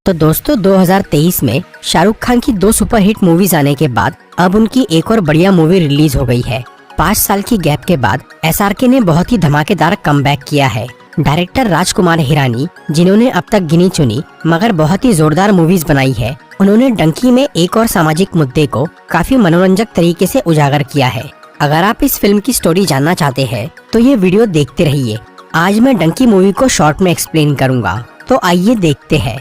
तो दोस्तों 2023 में शाहरुख खान की 2 सुपरहिट मूवीज आने के बाद अब उनकी एक और बढ़िया मूवी रिलीज हो गई है। 5 साल की गैप के बाद SRK ने बहुत ही धमाकेदार कमबैक किया है। डायरेक्टर राजकुमार हिरानी, जिन्होंने अब तक गिनी चुनी मगर बहुत ही जोरदार मूवीज बनाई है, उन्होंने डंकी में एक और सामाजिक मुद्दे को काफी मनोरंजक तरीके से उजागर किया है। अगर आप इस फिल्म की स्टोरी जानना चाहते हैं तो ये वीडियो देखते रहिए। आज मैं डंकी मूवी को शॉर्ट में एक्सप्लेन करूंगा, तो आइए देखते हैं।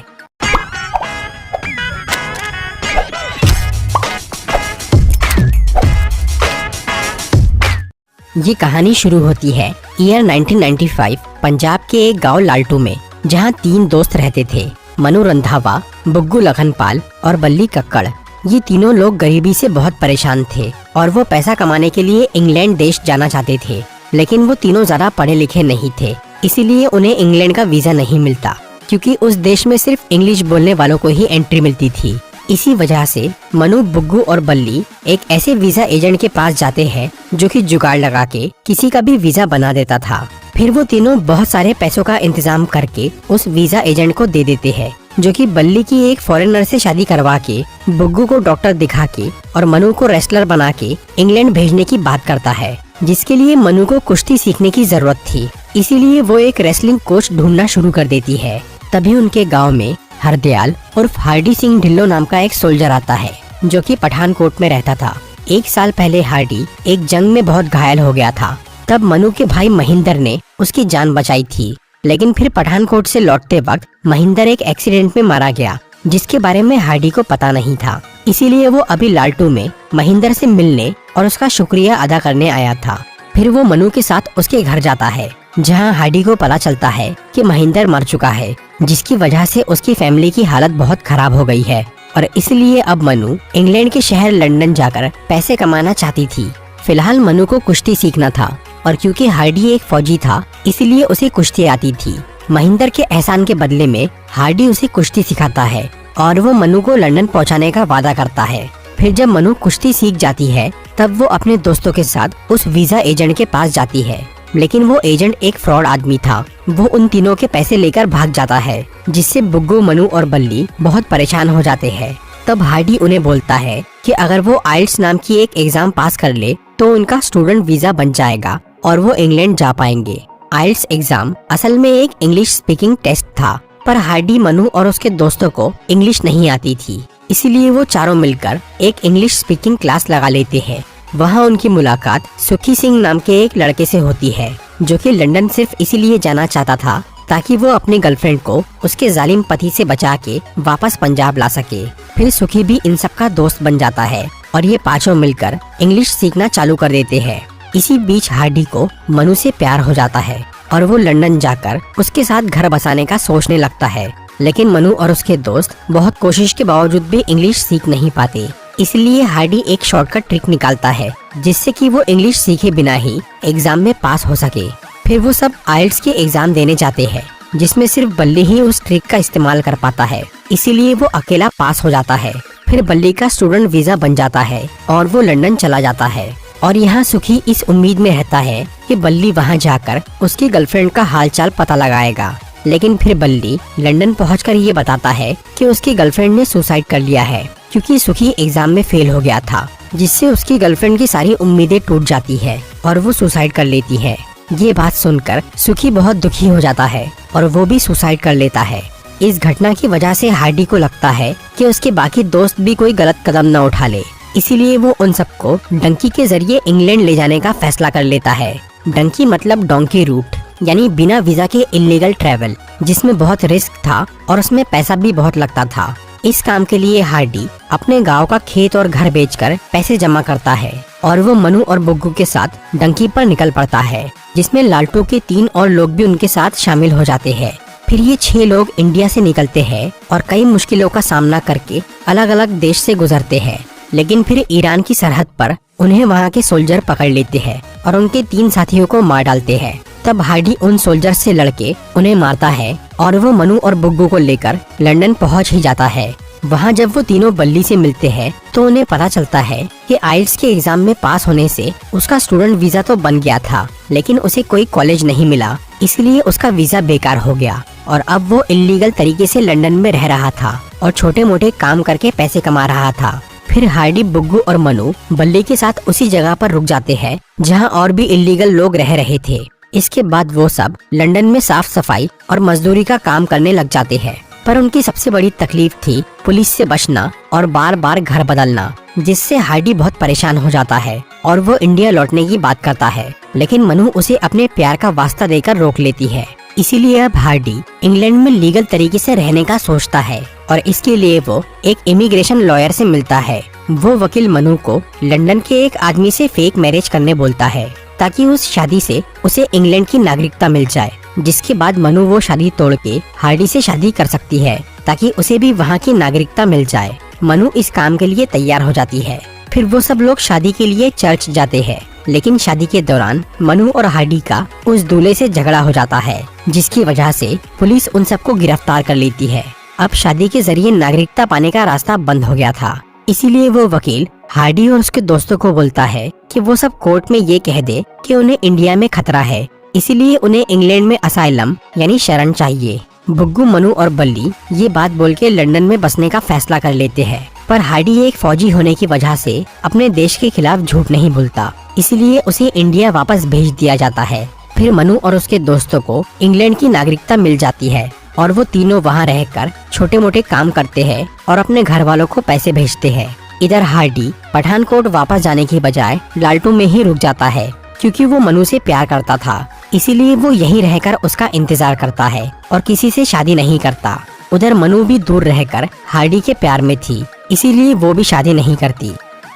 ये कहानी शुरू होती है ईयर 1995 पंजाब के एक गांव लालटू में, जहां 3 दोस्त रहते थे, मनु रंधावा, बुग्गू लखनपाल और बल्ली कक्कड़। ये तीनों लोग गरीबी से बहुत परेशान थे और वो पैसा कमाने के लिए इंग्लैंड देश जाना चाहते थे, लेकिन वो तीनों ज्यादा पढ़े लिखे नहीं थे, इसीलिए उन्हें इंग्लैंड का वीजा नहीं मिलता, क्योंकि उस देश में सिर्फ इंग्लिश बोलने वालों को ही एंट्री मिलती थी। इसी वजह से मनु, बुग्गू और बल्ली एक ऐसे वीजा एजेंट के पास जाते हैं जो कि जुगाड़ लगा के किसी का भी वीजा बना देता था। फिर वो तीनों बहुत सारे पैसों का इंतजाम करके उस वीजा एजेंट को दे देते हैं, जो कि बल्ली की एक फॉरेनर से शादी करवा के, बुग्गू को डॉक्टर दिखा के और मनु को रेसलर बना के इंग्लैंड भेजने की बात करता है, जिसके लिए मनु को कुश्ती सीखने की जरूरत थी। इसीलिए वो एक रेसलिंग कोच ढूंढना शुरू कर देती है। तभी उनके गाँव में हरदयाल और हार्डी सिंह ढिल्लो नाम का एक सोल्जर आता है, जो कि पठानकोट में रहता था। 1 साल पहले हार्डी एक जंग में बहुत घायल हो गया था। तब मनु के भाई महेंद्र ने उसकी जान बचाई थी, लेकिन फिर पठानकोट से लौटते वक्त महेंद्र एक एक्सीडेंट में मारा गया, जिसके बारे में हार्डी को पता नहीं था। इसीलिए वो अभी लालटू में महेंद्र से मिलने और उसका शुक्रिया अदा करने आया था। फिर वो मनु के साथ उसके घर जाता है, जहां हार्डी को पता चलता है कि महेंद्र मर चुका है, जिसकी वजह से उसकी फैमिली की हालत बहुत खराब हो गई है और इसलिए अब मनु इंग्लैंड के शहर लंदन जाकर पैसे कमाना चाहती थी। फिलहाल मनु को कुश्ती सीखना था और क्योंकि हार्डी एक फौजी था, इसलिए उसे कुश्ती आती थी। महेंद्र के एहसान के बदले में हार्डी उसे कुश्ती सिखाता है और वो मनु को लंदन पहुँचाने का वादा करता है। फिर जब मनु कुश्ती सीख जाती है, तब वो अपने दोस्तों के साथ उस वीजा एजेंट के पास जाती है, लेकिन वो एजेंट एक फ्रॉड आदमी था। वो उन तीनों के पैसे लेकर भाग जाता है, जिससे बुग्गू, मनु और बल्ली बहुत परेशान हो जाते हैं। तब हार्डी उन्हें बोलता है कि अगर वो आइल्स नाम की एक एग्जाम पास कर ले तो उनका स्टूडेंट वीजा बन जाएगा और वो इंग्लैंड जा पाएंगे। आइल्स एग्जाम असल में एक इंग्लिश स्पीकिंग टेस्ट था, पर हार्डी, मनु और उसके दोस्तों को इंग्लिश नहीं आती थी, इसीलिए वो चारों मिलकर एक इंग्लिश स्पीकिंग क्लास लगा लेते हैं। वहाँ उनकी मुलाकात सुखी सिंह नाम के एक लड़के से होती है, जो कि लंदन सिर्फ इसीलिए जाना चाहता था ताकि वो अपनी गर्लफ्रेंड को उसके जालिम पति से बचा के वापस पंजाब ला सके। फिर सुखी भी इन सब का दोस्त बन जाता है और ये पांचों मिलकर इंग्लिश सीखना चालू कर देते हैं। इसी बीच हार्डी को मनु से प्यार हो जाता है और वो लंदन जाकर उसके साथ घर बसाने का सोचने लगता है, लेकिन मनु और उसके दोस्त बहुत कोशिश के बावजूद भी इंग्लिश सीख नहीं पाते। इसलिए हार्डी एक शॉर्टकट ट्रिक निकालता है, जिससे कि वो इंग्लिश सीखे बिना ही एग्जाम में पास हो सके। फिर वो सब आइल्स के एग्जाम देने जाते हैं, जिसमें सिर्फ बल्ली ही उस ट्रिक का इस्तेमाल कर पाता है, इसीलिए वो अकेला पास हो जाता है। फिर बल्ली का स्टूडेंट वीजा बन जाता है और वो लंदन चला जाता है। और यहाँ सुखी इस उम्मीद में रहता है कि बल्ली वहाँ जाकर उसकी गर्लफ्रेंड का हालचाल पता लगाएगा, लेकिन फिर बल्ली लंदन पहुंचकर ये बताता है कि उसकी गर्लफ्रेंड ने सुसाइड कर लिया है, क्योंकि सुखी एग्जाम में फेल हो गया था, जिससे उसकी गर्लफ्रेंड की सारी उम्मीदें टूट जाती है और वो सुसाइड कर लेती है। ये बात सुनकर सुखी बहुत दुखी हो जाता है और वो भी सुसाइड कर लेता है। इस घटना की वजह से हार्डी को लगता है कि उसके बाकी दोस्त भी कोई गलत कदम न उठा ले, इसीलिए वो उन सबको डंकी के जरिए इंग्लैंड ले जाने का फैसला कर लेता है। डंकी मतलब डोंकी रूट, यानी बिना वीजा के इल्लीगल ट्रैवल, जिसमें बहुत रिस्क था और उसमें पैसा भी बहुत लगता था। इस काम के लिए हार्डी अपने गांव का खेत और घर बेचकर पैसे जमा करता है और वो मनु और बुग्गू के साथ डंकी पर निकल पड़ता है, जिसमें लालटू के 3 और लोग भी उनके साथ शामिल हो जाते हैं। फिर ये 6 लोग इंडिया से निकलते हैं और कई मुश्किलों का सामना करके अलग अलग देश से गुजरते हैं, लेकिन फिर ईरान की सरहद पर उन्हें वहाँ के सोल्जर पकड़ लेते हैं और उनके 3 साथियों को मार डालते हैं। तब हार्डी उन सोल्जर से लड़के उन्हें मारता है और वो मनु और बुग्गू को लेकर लंदन पहुंच ही जाता है। वहां जब वो तीनों बल्ली से मिलते हैं तो उन्हें पता चलता है कि आइल्स के एग्जाम में पास होने से उसका स्टूडेंट वीजा तो बन गया था, लेकिन उसे कोई कॉलेज नहीं मिला, इसलिए उसका वीजा बेकार हो गया। और अब वो इल्लीगल तरीके से लंदन में रह रहा था और छोटे मोटे काम करके पैसे कमा रहा था। फिर हार्डी, बुग्गू और मनु बल्ली के साथ उसी जगह पर रुक जाते हैं जहां और भी इल्लीगल लोग रह रहे थे। इसके बाद वो सब लंदन में साफ सफाई और मजदूरी का काम करने लग जाते हैं। पर उनकी सबसे बड़ी तकलीफ थी पुलिस से बचना और बार बार घर बदलना, जिससे हार्डी बहुत परेशान हो जाता है और वो इंडिया लौटने की बात करता है। लेकिन मनु उसे अपने प्यार का वास्ता देकर रोक लेती है। इसीलिए अब हार्डी इंग्लैंड में लीगल तरीके से रहने का सोचता है और इसके लिए वो एक इमिग्रेशन लॉयर से मिलता है। वो वकील मनु को लंदन के एक आदमी से फेक मैरिज करने बोलता है ताकि उस शादी से उसे इंग्लैंड की नागरिकता मिल जाए, जिसके बाद मनु वो शादी तोड़ के हार्डी से शादी कर सकती है ताकि उसे भी वहाँ की नागरिकता मिल जाए। मनु इस काम के लिए तैयार हो जाती है। फिर वो सब लोग शादी के लिए चर्च जाते हैं, लेकिन शादी के दौरान मनु और हार्डी का उस दूल्हे से झगड़ा हो जाता है, जिसकी वजह से पुलिस उन सबको गिरफ्तार कर लेती है। अब शादी के जरिए नागरिकता पाने का रास्ता बंद हो गया था, इसीलिए वो वकील हार्डी और उसके दोस्तों को बोलता है कि वो सब कोर्ट में ये कह दे कि उन्हें इंडिया में खतरा है, इसीलिए उन्हें इंग्लैंड में असाइलम यानी शरण चाहिए। बुग्गू, मनु और बल्ली ये बात बोल के लंदन में बसने का फैसला कर लेते हैं। पर हार्डी एक फौजी होने की वजह से अपने देश के खिलाफ झूठ नहीं बोलता, इसलिए उसे इंडिया वापस भेज दिया जाता है। फिर मनु और उसके दोस्तों को इंग्लैंड की नागरिकता मिल जाती है और वो तीनों वहाँ रहकर छोटे मोटे काम करते हैं और अपने घर वालों को पैसे भेजते हैं। इधर हार्डी पठानकोट वापस जाने की बजाय लाल्टू में ही रुक जाता है, क्योंकि वो मनु से प्यार करता था। इसीलिए वो यहीं रहकर उसका इंतजार करता है और किसी से शादी नहीं करता। उधर मनु भी दूर रहकर हार्डी के प्यार में थी, इसीलिए वो भी शादी नहीं करती।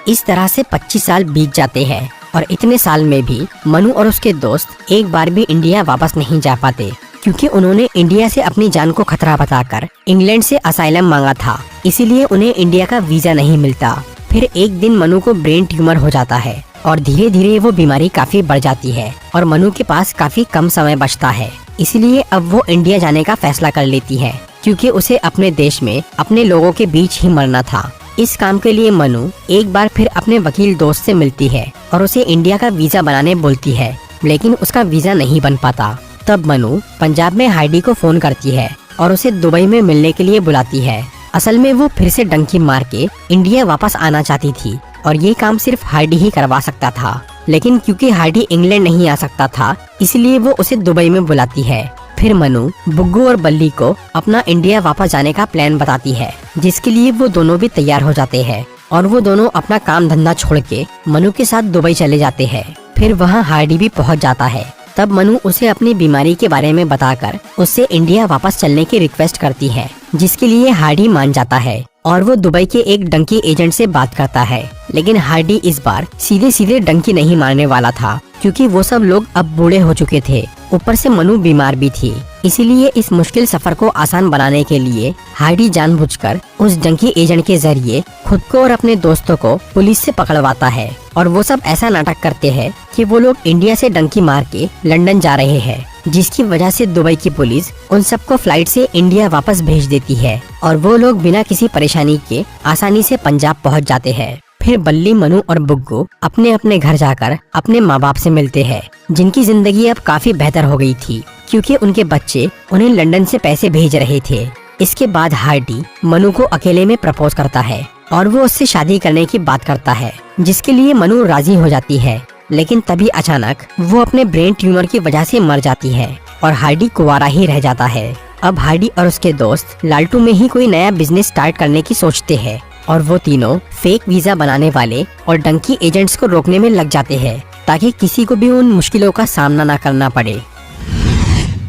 इस तरह से 25 साल बीत जाते हैं और इतने साल में भी मनु और उसके दोस्त एक बार भी इंडिया वापस नहीं जा पाते, क्योंकि उन्होंने इंडिया से अपनी जान को खतरा बताकर इंग्लैंड से असाइलम मांगा था, इसीलिए उन्हें इंडिया का वीजा नहीं मिलता। फिर एक दिन मनु को ब्रेन ट्यूमर हो जाता है और धीरे धीरे वो बीमारी काफी बढ़ जाती है और मनु के पास काफी कम समय बचता है। इसलिए अब वो इंडिया जाने का फैसला कर लेती है, क्योंकि उसे अपने देश में अपने लोगों के बीच ही मरना था। इस काम के लिए मनु एक बार फिर अपने वकील दोस्त से मिलती है और उसे इंडिया का वीजा बनाने बोलती है, लेकिन उसका वीजा नहीं बन पाता। तब मनु पंजाब में हार्डी को फोन करती है और उसे दुबई में मिलने के लिए बुलाती है। असल में वो फिर से डंकी मार के इंडिया वापस आना चाहती थी और ये काम सिर्फ हार्डी ही करवा सकता था, लेकिन क्योंकि हार्डी इंग्लैंड नहीं आ सकता था, इसलिए वो उसे दुबई में बुलाती है। फिर मनु बुग्गू और बल्ली को अपना इंडिया वापस जाने का प्लान बताती है, जिसके लिए वो दोनों भी तैयार हो जाते हैं और वो दोनों अपना काम धंधा छोड़ के मनु के साथ दुबई चले जाते हैं। फिर वहाँ हार्डी भी पहुँच जाता है। तब मनु उसे अपनी बीमारी के बारे में बताकर उससे इंडिया वापस चलने की रिक्वेस्ट करती है, जिसके लिए हार्डी मान जाता है और वो दुबई के एक डंकी एजेंट से बात करता है। लेकिन हार्डी इस बार सीधे सीधे डंकी नहीं मारने वाला था, क्योंकि वो सब लोग अब बूढ़े हो चुके थे। ऊपर से मनु बीमार भी थी, इसीलिए इस मुश्किल सफर को आसान बनाने के लिए हार्डी जानबूझकर उस डंकी एजेंट के जरिए खुद को और अपने दोस्तों को पुलिस से पकड़वाता है और वो सब ऐसा नाटक करते हैं कि वो लोग इंडिया से डंकी मार के लंदन जा रहे हैं, जिसकी वजह से दुबई की पुलिस उन सबको फ्लाइट से इंडिया वापस भेज देती है और वो लोग बिना किसी परेशानी के आसानी से पंजाब पहुंच जाते हैं। फिर बल्ली, मनु और बुग्गू अपने अपने घर जाकर अपने माँ बाप से मिलते हैं, जिनकी जिंदगी अब काफी बेहतर हो गई थी, क्योंकि उनके बच्चे उन्हें लंदन से पैसे भेज रहे थे। इसके बाद हार्डी मनु को अकेले में प्रपोज करता है और वो उससे शादी करने की बात करता है, जिसके लिए मनु राजी हो जाती है। लेकिन तभी अचानक वो अपने ब्रेन ट्यूमर की वजह से मर जाती है और हार्डी कुंवारा ही रह जाता है। अब हार्डी और उसके दोस्त लाल्टू में ही कोई नया बिजनेस स्टार्ट करने की सोचते हैं और वो तीनों फेक वीजा बनाने वाले और डंकी एजेंट्स को रोकने में लग जाते हैं, ताकि किसी को भी उन मुश्किलों का सामना न करना पड़े।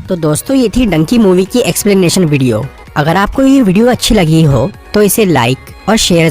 तो दोस्तों, ये थी डंकी मूवी की एक्सप्लेनेशन वीडियो। अगर आपको ये वीडियो अच्छी लगी हो तो इसे लाइक और शेयर